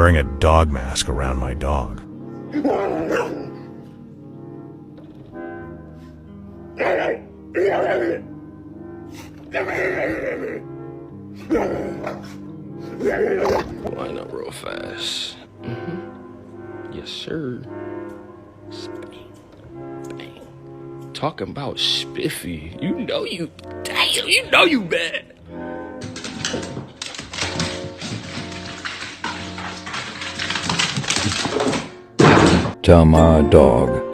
wearing a dog mask around my dog. Line up real fast. Yes, sir. Bang. Bang. Talking about spiffy. You know you bad. Tell my dog